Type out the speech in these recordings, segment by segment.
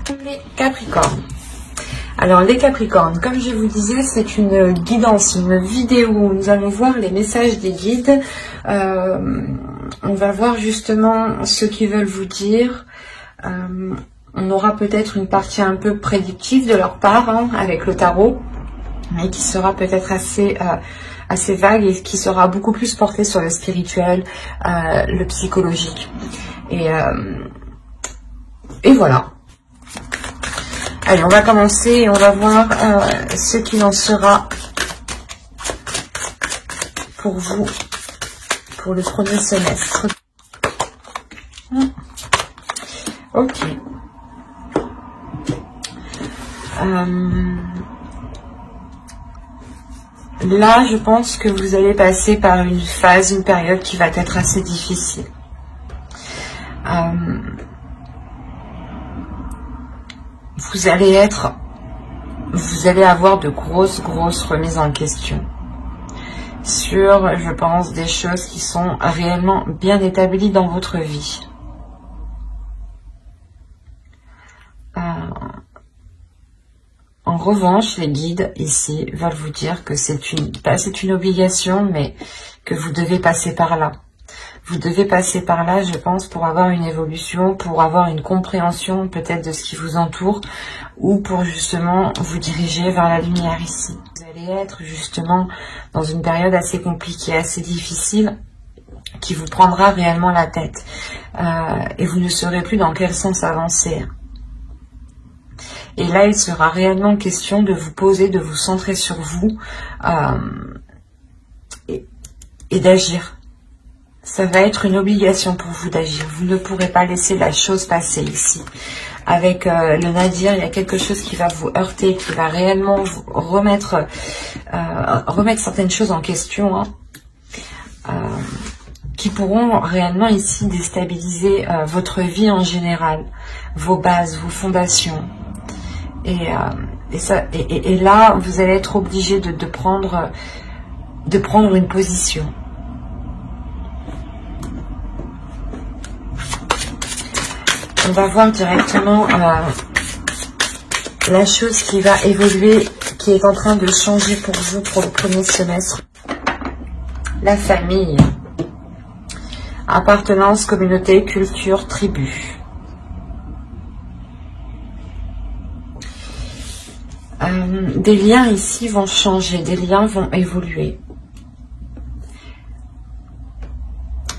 Les Capricornes. Alors les Capricornes, comme je vous disais, c'est une guidance, une vidéo où nous allons voir les messages des guides. On va voir justement ce qu'ils veulent vous dire. On aura peut-être une partie un peu prédictive de leur part avec le tarot, mais qui sera peut-être assez vague et qui sera beaucoup plus portée sur le spirituel, le psychologique. Et voilà. Allez, on va commencer et on va voir ce qu'il en sera pour vous pour le premier semestre. Ok. Là, je pense que vous allez passer par une phase, une période qui va être assez difficile. Vous allez avoir de grosses remises en question sur, je pense, des choses qui sont réellement bien établies dans votre vie. En revanche, les guides ici veulent vous dire que c'est une obligation, mais que vous devez passer par là. Vous devez passer par là, je pense, pour avoir une évolution, pour avoir une compréhension peut-être de ce qui vous entoure, ou pour justement vous diriger vers la lumière ici. Vous allez être justement dans une période assez compliquée, assez difficile, qui vous prendra réellement la tête. Et vous ne saurez plus dans quel sens avancer. Et là, il sera réellement question de vous poser, de vous centrer sur vous et d'agir. Ça va être une obligation pour vous d'agir. Vous ne pourrez pas laisser la chose passer ici. Avec le Nadir, il y a quelque chose qui va vous heurter, qui va réellement vous remettre certaines choses en question, qui pourront réellement ici déstabiliser votre vie en général, vos bases, vos fondations. Et là, vous allez être obligé de prendre une position. On va voir directement la chose qui va évoluer, qui est en train de changer pour vous pour le premier semestre. La famille. Appartenance, communauté, culture, tribu. Des liens ici vont changer, des liens vont évoluer.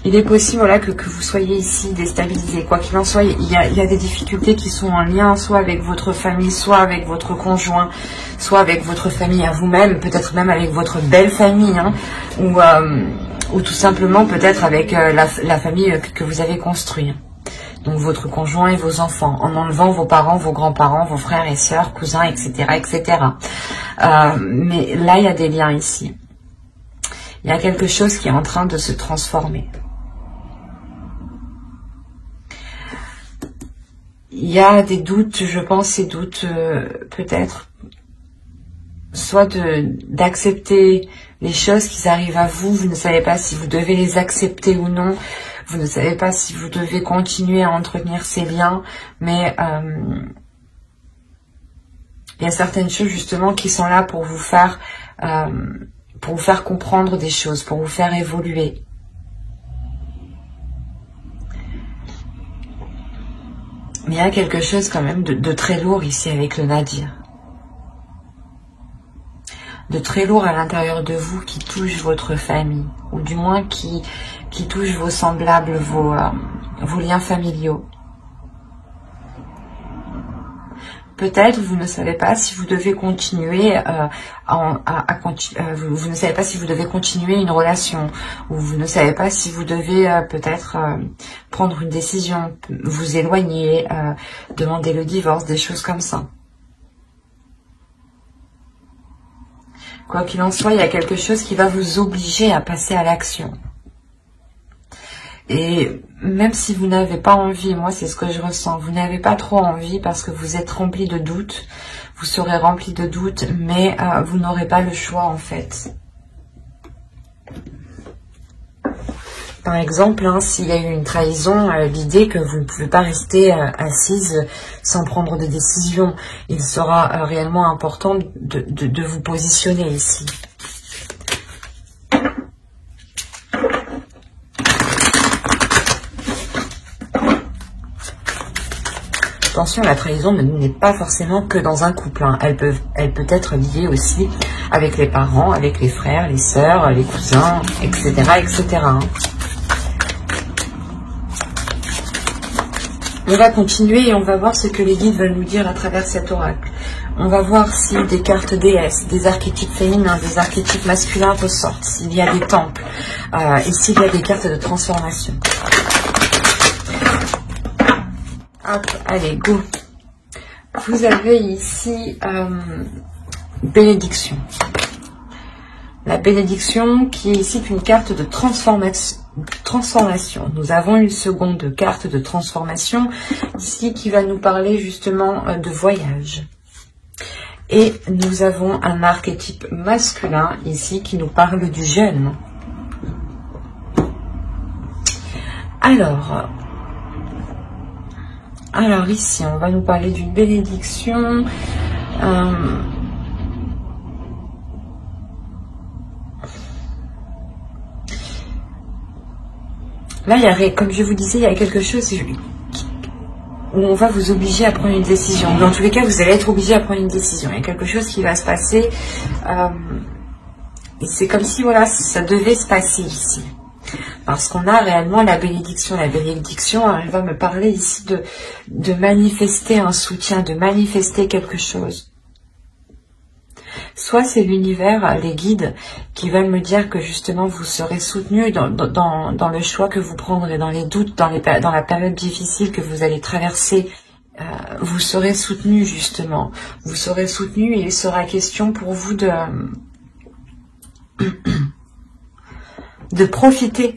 Il est possible que vous soyez ici déstabilisé. Quoi qu'il en soit, il y a des difficultés qui sont en lien soit avec votre famille, soit avec votre conjoint, soit avec votre famille à vous-même, peut-être même avec votre belle famille, ou tout simplement peut-être avec la famille que vous avez construite. Donc votre conjoint et vos enfants, en enlevant vos parents, vos grands-parents, vos frères et sœurs, cousins, etc. etc. Mais là, il y a des liens ici. Il y a quelque chose qui est en train de se transformer. Il y a des doutes, je pense, ces doutes peut-être, soit d'accepter les choses qui arrivent à vous, vous ne savez pas si vous devez les accepter ou non, vous ne savez pas si vous devez continuer à entretenir ces liens, mais il y a certaines choses justement qui sont là pour vous faire comprendre des choses, pour vous faire évoluer. Mais il y a quelque chose quand même de très lourd ici avec le Nadir. De très lourd à l'intérieur de vous qui touche votre famille. Ou du moins qui touche vos semblables, vos liens familiaux. Peut-être vous ne savez pas si vous devez continuer vous ne savez pas si vous devez continuer une relation, ou vous ne savez pas si vous devez peut-être prendre une décision, vous éloigner, demander le divorce, des choses comme ça. Quoi qu'il en soit, il y a quelque chose qui va vous obliger à passer à l'action. Et même si vous n'avez pas envie, moi c'est ce que je ressens, vous n'avez pas trop envie parce que vous êtes rempli de doutes, vous serez rempli de doutes, mais vous n'aurez pas le choix en fait. Par exemple, hein, s'il y a eu une trahison, l'idée que vous ne pouvez pas rester assise sans prendre de décision. Il sera réellement important de vous positionner ici. Attention, la trahison n'est pas forcément que dans un couple. Hein. Elle peut être liée aussi avec les parents, avec les frères, les sœurs, les cousins, etc. etc. hein. On va continuer et on va voir ce que les guides veulent nous dire à travers cet oracle. On va voir si des cartes déesses, des archétypes féminins, des archétypes masculins ressortent, s'il y a des temples et s'il y a des cartes de transformation. Hop, allez, go. Vous avez ici bénédiction. La bénédiction qui est ici une carte de transformation. Nous avons une seconde carte de transformation ici qui va nous parler justement de voyage. Et nous avons un archétype masculin ici qui nous parle du jeûne. Alors ici, on va nous parler d'une bénédiction. Là, comme je vous disais, il y a quelque chose où on va vous obliger à prendre une décision. Dans tous les cas, vous allez être obligé à prendre une décision. Il y a quelque chose qui va se passer. Et c'est comme si, voilà, ça devait se passer ici. Parce qu'on a réellement la bénédiction. La bénédiction, elle va me parler ici de manifester un soutien, de manifester quelque chose. Soit c'est l'univers, les guides, qui veulent me dire que justement vous serez soutenu dans le choix que vous prendrez, dans les doutes, dans la période difficile que vous allez traverser. Vous serez soutenu justement. Vous serez soutenu et il sera question pour vous de profiter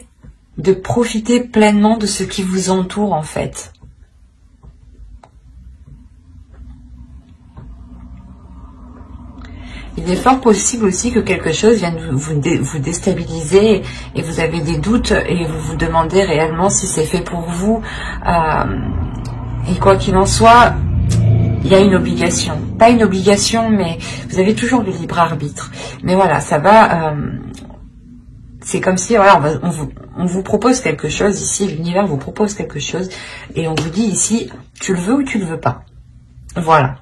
pleinement de ce qui vous entoure en fait. Il est fort possible aussi que quelque chose vienne vous déstabiliser et vous avez des doutes et vous vous demandez réellement si c'est fait pour vous. Et quoi qu'il en soit, il y a une obligation. Pas une obligation, mais vous avez toujours le libre arbitre. Mais voilà, ça va... c'est comme si, voilà, on vous propose quelque chose ici, l'univers vous propose quelque chose, et on vous dit ici, tu le veux ou tu le veux pas. Voilà.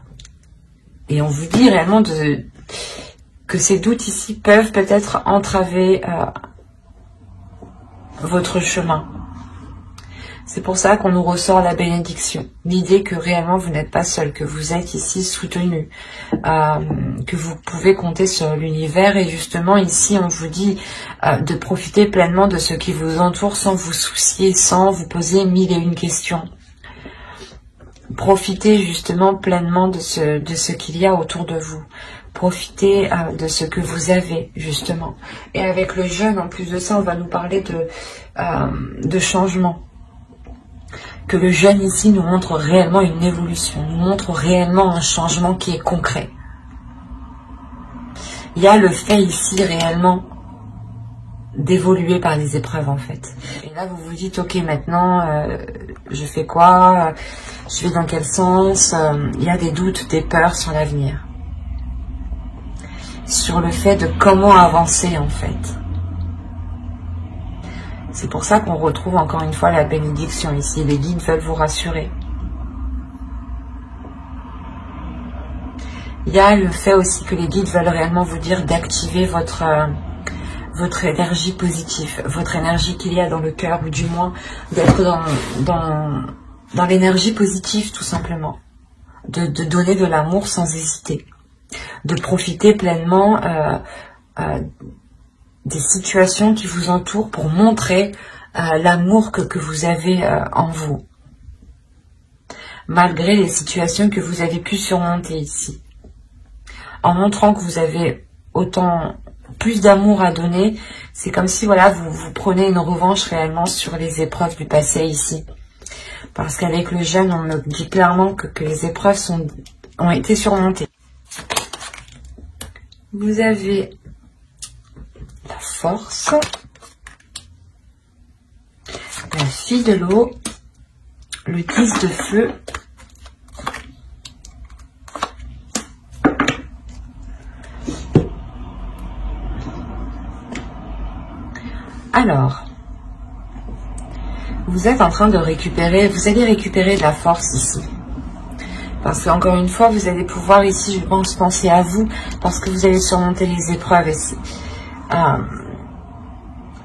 Et on vous dit réellement que ces doutes ici peuvent peut-être entraver votre chemin. C'est pour ça qu'on nous ressort la bénédiction. L'idée que réellement vous n'êtes pas seul, que vous êtes ici soutenu, que vous pouvez compter sur l'univers. Et justement ici on vous dit de profiter pleinement de ce qui vous entoure sans vous soucier, sans vous poser 1001 questions. Profitez justement pleinement de ce qu'il y a autour de vous. Profitez de ce que vous avez justement. Et avec le jeûne, en plus de ça, on va nous parler de changement. Que le jeûne ici nous montre réellement une évolution, nous montre réellement un changement qui est concret. Il y a le fait ici réellement d'évoluer par les épreuves en fait. Et là vous vous dites ok maintenant je fais quoi, je vais dans quel sens, il y a des doutes, des peurs sur l'avenir. Sur le fait de comment avancer en fait. C'est pour ça qu'on retrouve encore une fois la bénédiction ici. Les guides veulent vous rassurer. Il y a le fait aussi que les guides veulent réellement vous dire d'activer votre énergie positive, votre énergie qu'il y a dans le cœur, ou du moins d'être dans l'énergie positive tout simplement. De donner de l'amour sans hésiter. De profiter pleinement des situations qui vous entourent pour montrer l'amour que vous avez en vous. Malgré les situations que vous avez pu surmonter ici. En montrant que vous avez autant plus d'amour à donner, c'est comme si voilà vous prenez une revanche réellement sur les épreuves du passé ici. Parce qu'avec le jeûne, on me dit clairement que les épreuves ont été surmontées. Vous avez la force la fille de l'eau, le 10 de feu, alors, vous êtes en train de récupérer, vous allez récupérer de la force ici. Parce qu'encore une fois, vous allez pouvoir ici, je pense, penser à vous, parce que vous allez surmonter les épreuves ici.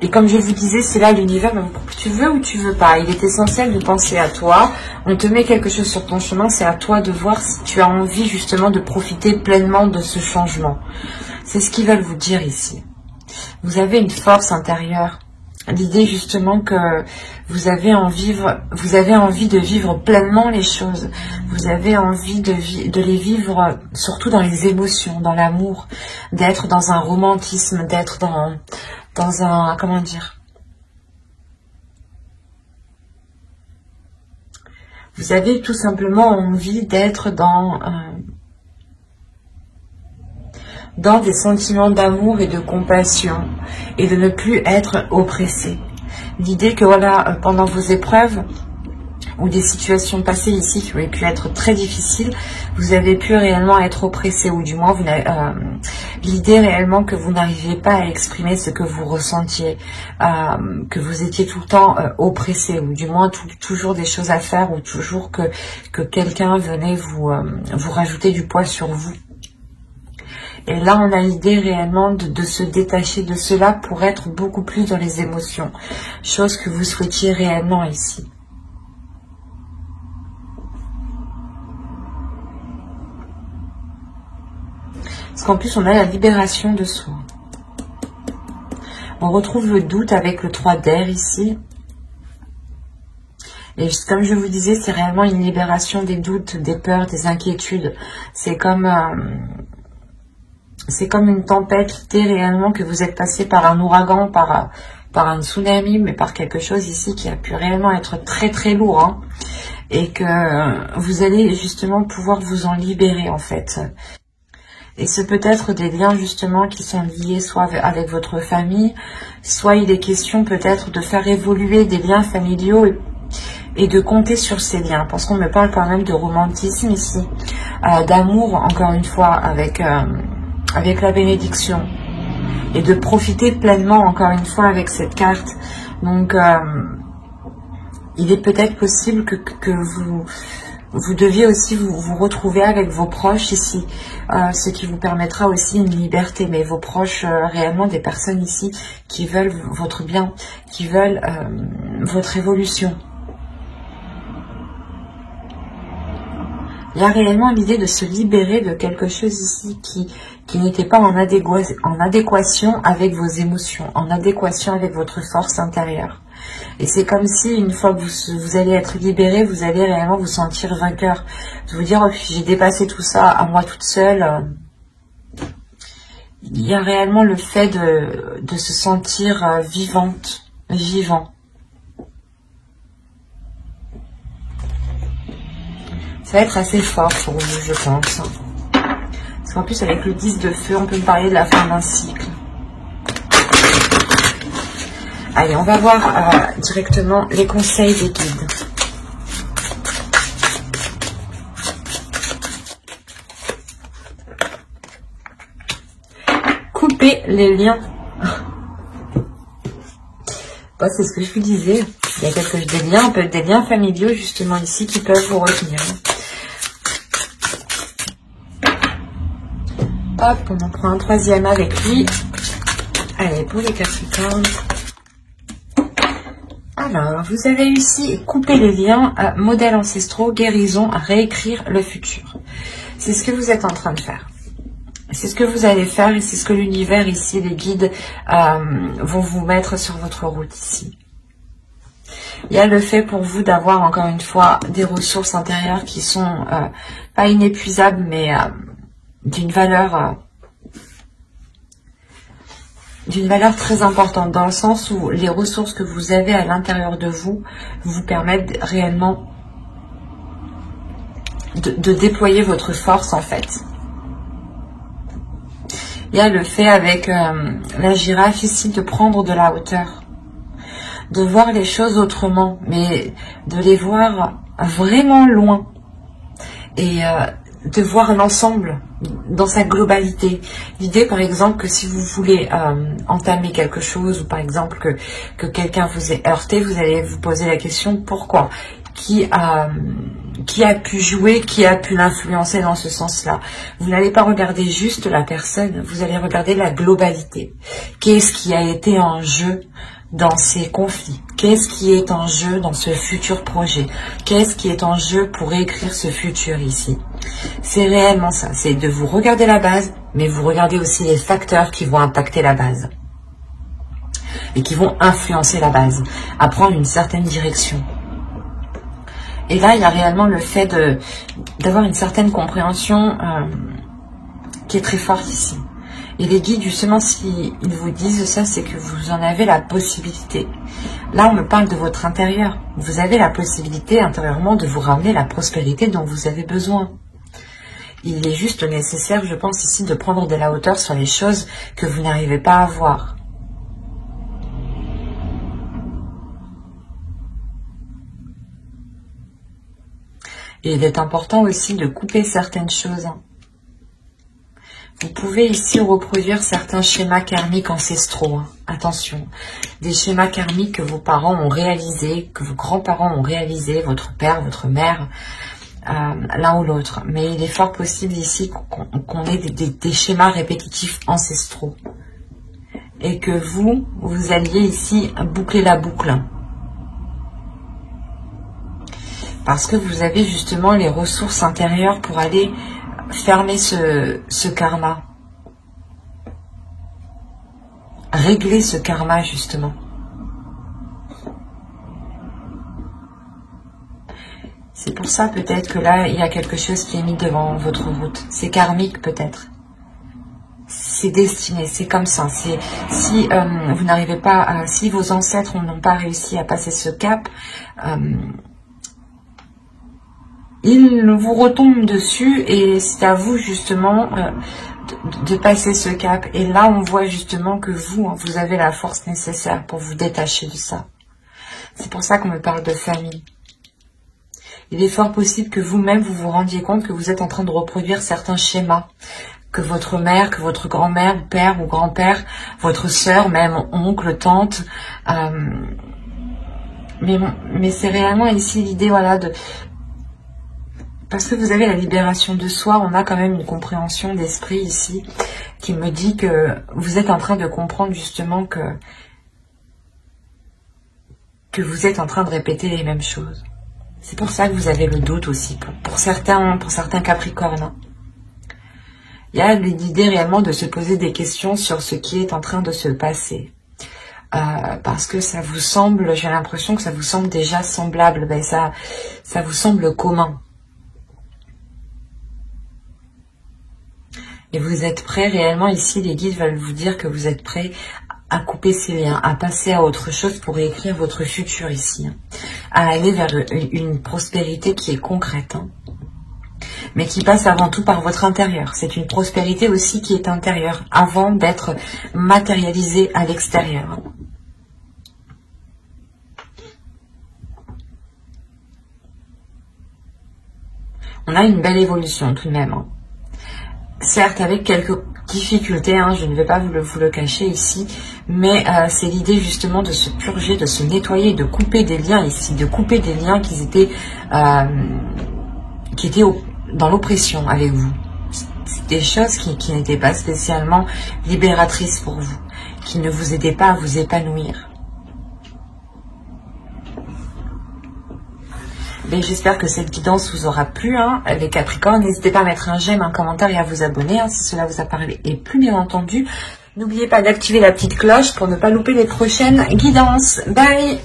Et comme je vous disais, c'est là l'univers, tu veux ou tu veux pas. Il est essentiel de penser à toi. On te met quelque chose sur ton chemin, c'est à toi de voir si tu as envie justement de profiter pleinement de ce changement. C'est ce qu'ils veulent vous dire ici. Vous avez une force intérieure. L'idée justement que vous avez envie de vivre pleinement les choses. Vous avez envie de les vivre surtout dans les émotions, dans l'amour, d'être dans un romantisme, d'être dans un, comment dire, vous avez tout simplement envie d'être dans des sentiments d'amour et de compassion et de ne plus être oppressé. L'idée que voilà, pendant vos épreuves ou des situations passées ici qui auraient pu être très difficiles, vous avez pu réellement être oppressé, ou du moins l'idée réellement que vous n'arriviez pas à exprimer ce que vous ressentiez, que vous étiez tout le temps oppressé, ou du moins toujours des choses à faire, ou toujours que quelqu'un venait vous rajouter du poids sur vous. Et là, on a l'idée réellement de se détacher de cela pour être beaucoup plus dans les émotions. Chose que vous souhaitiez réellement ici. Parce qu'en plus, on a la libération de soi. On retrouve le doute avec le 3 d'air ici. Et comme je vous disais, c'est réellement une libération des doutes, des peurs, des inquiétudes. C'est comme une tempête, l'idée réellement que vous êtes passé par un ouragan, par un tsunami, mais par quelque chose ici qui a pu réellement être très très lourd, hein, et que vous allez justement pouvoir vous en libérer en fait. Et c'est peut-être des liens justement qui sont liés soit avec votre famille, soit il est question peut-être de faire évoluer des liens familiaux et de compter sur ces liens, parce qu'on me parle quand même de romantisme ici, d'amour encore une fois avec la bénédiction, et de profiter pleinement encore une fois avec cette carte. Donc il est peut-être possible que vous deviez aussi vous retrouver avec vos proches ici, ce qui vous permettra aussi une liberté, mais vos proches, réellement des personnes ici qui veulent votre bien, qui veulent votre évolution. Il y a réellement l'idée de se libérer de quelque chose ici qui n'était pas en adéquation avec vos émotions, en adéquation avec votre force intérieure. Et c'est comme si une fois que vous allez être libéré, vous allez réellement vous sentir vainqueur. De vous dire, oh, j'ai dépassé tout ça à moi toute seule. Il y a réellement le fait de se sentir vivant. Ça va être assez fort pour vous, je pense. Parce qu'en plus, avec le 10 de feu, on peut me parler de la fin d'un cycle. Allez, on va voir directement les conseils des guides. Couper les liens. Bon, c'est ce que je vous disais. Il y a des liens familiaux justement ici qui peuvent vous retenir. Hop, on en prend un troisième avec lui. Allez, pour les Capricornes. Alors, vous avez réussi à couper les liens, modèles ancestraux, guérison, à réécrire le futur. C'est ce que vous êtes en train de faire. C'est ce que vous allez faire et c'est ce que l'univers ici, les guides, vont vous mettre sur votre route ici. Il y a le fait pour vous d'avoir encore une fois des ressources intérieures qui sont pas inépuisables, mais d'une valeur très importante, dans le sens où les ressources que vous avez à l'intérieur de vous permettent réellement de déployer votre force en fait. Il y a le fait avec la girafe ici de prendre de la hauteur. de voir les choses autrement, mais de les voir vraiment loin. Et de voir l'ensemble dans sa globalité. L'idée, par exemple, que si vous voulez entamer quelque chose, ou par exemple que quelqu'un vous ait heurté, vous allez vous poser la question pourquoi, qui a pu jouer, qui a pu l'influencer dans ce sens-là. Vous n'allez pas regarder juste la personne, vous allez regarder la globalité. Qu'est-ce qui a été en jeu dans ces conflits? Qu'est-ce qui est en jeu dans ce futur projet? Qu'est-ce qui est en jeu pour écrire ce futur ici? C'est réellement ça, c'est de vous regarder la base, mais vous regardez aussi les facteurs qui vont impacter la base et qui vont influencer la base à prendre une certaine direction. Et là, il y a réellement le fait d'avoir une certaine compréhension qui est très forte ici. Et les guides, justement, s'ils vous disent ça, c'est que vous en avez la possibilité. Là, on me parle de votre intérieur. Vous avez la possibilité intérieurement de vous ramener la prospérité dont vous avez besoin. Il est juste nécessaire, je pense ici, de prendre de la hauteur sur les choses que vous n'arrivez pas à voir. Et il est important aussi de couper certaines choses. Vous pouvez ici reproduire certains schémas karmiques ancestraux. Attention, des schémas karmiques que vos parents ont réalisés, que vos grands-parents ont réalisés, votre père, votre mère, l'un ou l'autre. Mais il est fort possible ici qu'on ait des schémas répétitifs ancestraux. Et que vous alliez ici boucler la boucle. Parce que vous avez justement les ressources intérieures pour aller fermer ce karma. Régler ce karma, justement. C'est pour ça peut-être que là, il y a quelque chose qui est mis devant votre route. C'est karmique peut-être. C'est destiné, c'est comme ça. Si vous n'arrivez pas, si vos ancêtres n'ont pas réussi à passer ce cap, il vous retombe dessus et c'est à vous justement de passer ce cap. Et là, on voit justement que vous avez la force nécessaire pour vous détacher de ça. C'est pour ça qu'on me parle de famille. Il est fort possible que vous-même, vous vous rendiez compte que vous êtes en train de reproduire certains schémas. Que votre mère, que votre grand-mère, père ou grand-père, votre sœur, même oncle, tante. Mais c'est réellement ici l'idée, voilà, parce que vous avez la libération de soi, on a quand même une compréhension d'esprit ici qui me dit que vous êtes en train de comprendre justement que vous êtes en train de répéter les mêmes choses. C'est pour ça que vous avez le doute aussi, pour certains Capricornes. Il y a l'idée réellement de se poser des questions sur ce qui est en train de se passer. Parce que ça vous semble, j'ai l'impression que ça vous semble déjà semblable, ben ça vous semble commun. Et vous êtes prêts réellement, ici les guides veulent vous dire que vous êtes prêts à couper ces liens, à passer à autre chose pour écrire votre futur ici. À aller vers une prospérité qui est concrète. Mais qui passe avant tout par votre intérieur. C'est une prospérité aussi qui est intérieure, avant d'être matérialisée à l'extérieur. On a une belle évolution tout de même. Certes, avec quelques difficultés, je ne vais pas vous le cacher ici, mais c'est l'idée justement de se purger, de se nettoyer, de couper des liens ici, de couper des liens qui étaient dans l'oppression avec vous. C'est des choses qui n'étaient pas spécialement libératrices pour vous, qui ne vous aidaient pas à vous épanouir. J'espère que cette guidance vous aura plu, les Capricornes. N'hésitez pas à mettre un j'aime, un commentaire et à vous abonner si cela vous a parlé. Et plus bien entendu, n'oubliez pas d'activer la petite cloche pour ne pas louper les prochaines guidances. Bye!